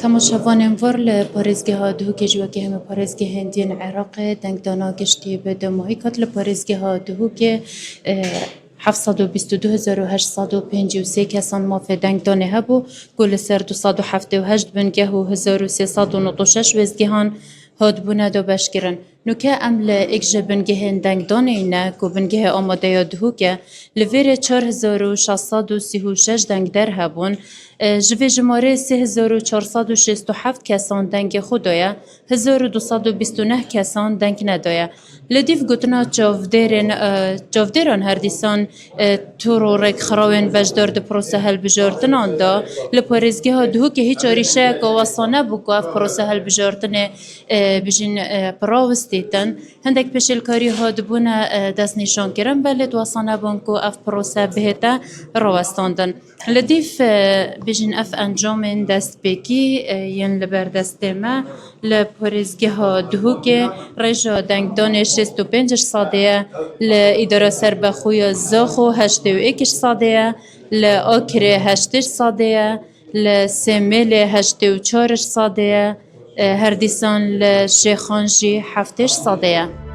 تماشاوان انوار لپارێزگەها دووکێ همه پارێزگە هندین عراق دنگ دانا گشتی به دماهی کات لپارێزگەها دووکێ 722,853 کسان مافه دنگ دانه هبو گل سر 278 بنگه و 1396 وزگهان هاد بونه دو بشکرن نوکه امل اکجه بنگه دنگ دانه اینه که بنگه آماده یا دهو که لویر 4636 دنگ در هبون جوی جماره 3467 کسان دنگ خودایه 1229 کسان دنگ ندایه لدیف گوتنا جاودیران هر دیسان تورو رک خراوین وجدار ده پروسه هل بجارتنان دا لپارێزگە ها دهو که هیچ آریشه که واسانه بو اف پروسه هل بجارتنه بجین پراوستیتن هندک پشلکاری ها دبونه دست نشان کرن بلد واسانه بون که اف پروسه بهتا راوستاندن لدیف بجین اف انجام دست بکی ین لبر دست ما لپارێزگە ها دهو که رجا دنگدان 65 ساده لإداره سربخوی زاخو 81 ساده لآکره 8 ساده لسمیل 84 ساده هر دیسان لشیخانجی 7 ساده